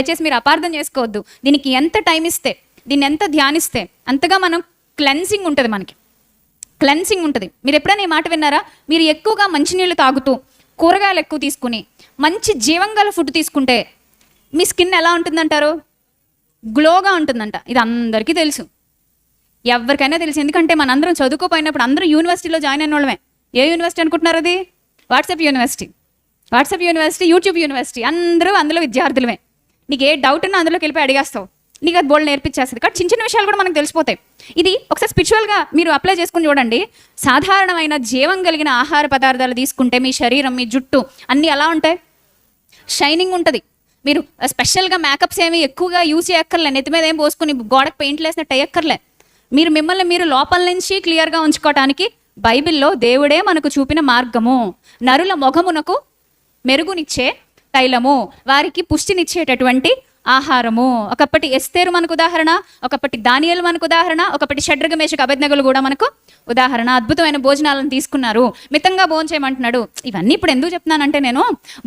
దయచేసి మీరు అపార్థం చేసుకోవద్దు. దీనికి ఎంత టైం ఇస్తే, దీన్ని ఎంత ధ్యానిస్తే అంతగా మనం క్లెన్సింగ్ ఉంటుంది, మనకి క్లెన్సింగ్ ఉంటుంది. మీరు ఎప్పుడైనా ఈ మాట విన్నారా? మీరు ఎక్కువగా మంచినీళ్ళు తాగుతూ కూరగాయలు ఎక్కువ తీసుకుని మంచి జీవంగల ఫుడ్ తీసుకుంటే మీ స్కిన్ ఎలా ఉంటుందంటారు? గ్లోగా ఉంటుందంట. ఇది అందరికీ తెలుసు, ఎవరికైనా తెలుసు. ఎందుకంటే మనందరం చదువుకోపోయినప్పుడు అందరూ యూనివర్సిటీలో జాయిన్ అయిన వాళ్ళమే. ఏ యూనివర్సిటీ అనుకుంటున్నారు? అది వాట్సాప్ యూనివర్సిటీ, యూట్యూబ్ యూనివర్సిటీ. అందరూ అందులో విద్యార్థులమే. నీకు ఏ డౌట్ ఉన్నా అందులోకి వెళ్ళిపోయి అడిగేస్తావు, నీకు అది బోల్డ్ నేర్పించేస్తుంది. కాబట్టి చిన్న చిన్న విషయాలు కూడా మనకు తెలిసిపోతాయి. ఇది ఒకసారి స్పిరిచువల్గా మీరు అప్లై చేసుకుని చూడండి. సాధారణమైన జీవం కలిగిన ఆహార పదార్థాలు తీసుకుంటే మీ శరీరం, మీ జుట్టు అన్నీ ఎలా ఉంటాయి? షైనింగ్ ఉంటుంది. మీరు స్పెషల్గా మేకప్స్ ఏమి ఎక్కువగా యూజ్ చేయక్కర్లే, నెత్తి మీద ఏం పోసుకుని గోడకు పెయింట్లు వేసినట్టు అయ్యక్కర్లే. మీరు మిమ్మల్ని మీరు లోపల నుంచి క్లియర్గా ఉంచుకోవడానికి బైబిల్లో దేవుడే మనకు చూపిన మార్గము. నరుల మొగమునకు మెరుగునిచ్చే తైలము, వారికి పుష్టినిచ్చేటటువంటి ఆహారము. ఒకప్పటి ఎస్తేరు మనకు ఉదాహరణ, ఒకప్పటి దానియేలు మనకు ఉదాహరణ, ఒకప్పటి షడ్రగ మేషక అబేద్నెగోలు కూడా మనకు ఉదాహరణ. అద్భుతమైన భోజనాలను తీసుకున్నారు, మితంగా భోజనం చేయమంటున్నాడు. ఇవన్నీ ఇప్పుడు ఎందుకు చెప్తున్నానంటే, నేను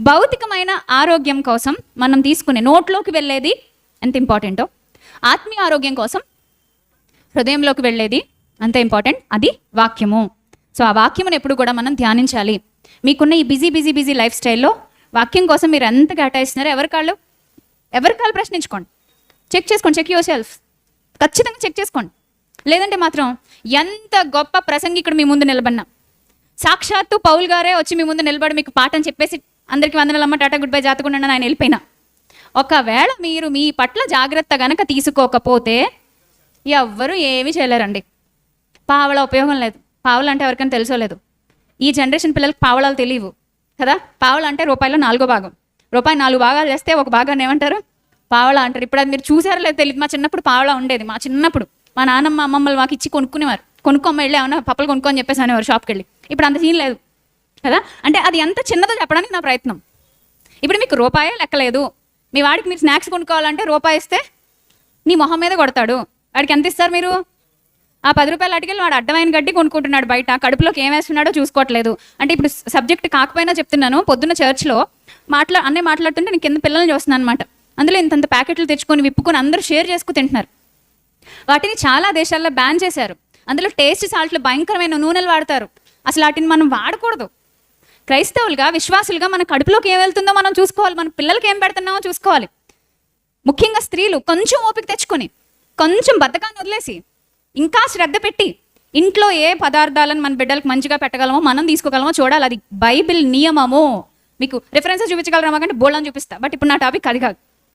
భౌతికమైన ఆరోగ్యం కోసం మనం తీసుకునే నోట్లోకి వెళ్ళేది ఎంత ఇంపార్టెంటో, ఆత్మీయ ఆరోగ్యం కోసం హృదయంలోకి వెళ్ళేది అంత ఇంపార్టెంట్. అది వాక్యము. సో ఆ వాక్యమును ఎప్పుడు కూడా మనం ధ్యానించాలి. మీకున్న ఈ బిజీ లైఫ్ స్టైల్లో వాక్యం కోసం మీరు ఎంత కేటాయిస్తున్నారో ఎవరి కాళ్ళు ప్రశ్నించుకోండి. చెక్ చేసుకోండి, చెక్ యువర్ సెల్ఫ్. ఖచ్చితంగా చెక్ చేసుకోండి. లేదంటే మాత్రం ఎంత గొప్ప ప్రసంగికుడు మీ ముందు నిలబడినా, సాక్షాత్తు పౌల్ గారే వచ్చి మీ ముందు నిలబడి మీకు పాఠం చెప్పేసి అందరికీ వందనలమ్మ టాటా గుడ్ బై జాతకుండా ఆయన వెళ్ళిపోయినా, ఒకవేళ మీరు మీ పట్ల జాగ్రత్త గనక తీసుకోకపోతే ఎవ్వరూ ఏమీ చేయలేరండి. పావల ఉపయోగం లేదు. పావలు అంటే ఎవరికైనా తెలుసోలేదు. ఈ జనరేషన్ పిల్లలకి పావలాలు తెలియవు కదా. పావల అంటే రూపాయలో 4వ భాగం. రూపాయి 4 భాగాలు చేస్తే ఒక భాగాన్ని ఏమంటారు? పావల అంటారు. ఇప్పుడు అది మీరు చూసారో లేదు తెలియదు. మా చిన్నప్పుడు పావల ఉండేది. మా చిన్నప్పుడు మా నాన్నమ్మ అమ్మమ్మలు మాకు ఇచ్చి కొనుక్కునేవారు. కొనుక్కోమ్మ వెళ్ళి ఏమన్నా పప్పులు కొనుక్కొని చెప్పేసి అనేవారు షాప్కి వెళ్ళి. ఇప్పుడు అంత సీన్ లేదు కదా. అంటే అది ఎంత చిన్నదో చెప్పడానికి నా ప్రయత్నం. ఇప్పుడు మీకు రూపాయే లెక్కలేదు. మీ వాడికి మీరు స్నాక్స్ కొనుక్కోవాలంటే రూపాయి ఇస్తే నీ మొహం మీద కొడతాడు. వాడికి ఎంత ఇస్తారు మీరు? ఆ 10 రూపాయలు అటుకెళ్ళి వాడు అడ్డమైన గడ్డి కొనుక్కుంటున్నాడు బయట, కడుపులోకి ఏం వేస్తున్నాడో చూసుకోవట్లేదు. అంటే ఇప్పుడు సబ్జెక్ట్ కాకపోయినా చెప్తున్నాను. పొద్దున్న చర్చ్లో అన్నీ మాట్లాడుతుంటే నేను కింద పిల్లల్ని చూస్తున్నాను అనమాట. అందులో ఇంతంత ప్యాకెట్లు తెచ్చుకొని విప్పుకొని అందరూ షేర్ చేసుకుని తింటున్నారు. వాటిని చాలా దేశాల్లో బ్యాన్ చేశారు. అందులో టేస్ట్ సాల్ట్లు, భయంకరమైన నూనెలు వాడతారు. అసలు వాటిని మనం వాడకూడదు. క్రైస్తవులుగా, విశ్వాసులుగా మన కడుపులోకి ఏం వెళ్తుందో మనం చూసుకోవాలి. మన పిల్లలకి ఏం పెడుతున్నామో చూసుకోవాలి. ముఖ్యంగా స్త్రీలు కొంచెం ఓపిక తెచ్చుకొని, కొంచెం బద్ధకాన్ని వదిలేసి, ఇంకా శ్రద్ధ పెట్టి ఇంట్లో ఏ పదార్థాలను మన బిడ్డలకు మంచిగా పెట్టగలమో, మనం తీసుకోగలమో చూడాలి. అది బైబిల్ నియమము. మీకు రిఫరెన్సెస్ చూపించగలరా? మాకంటే బోల్డని చూపిస్తా. బట్ ఇప్పుడు నా టాపిక్ అది కాదు.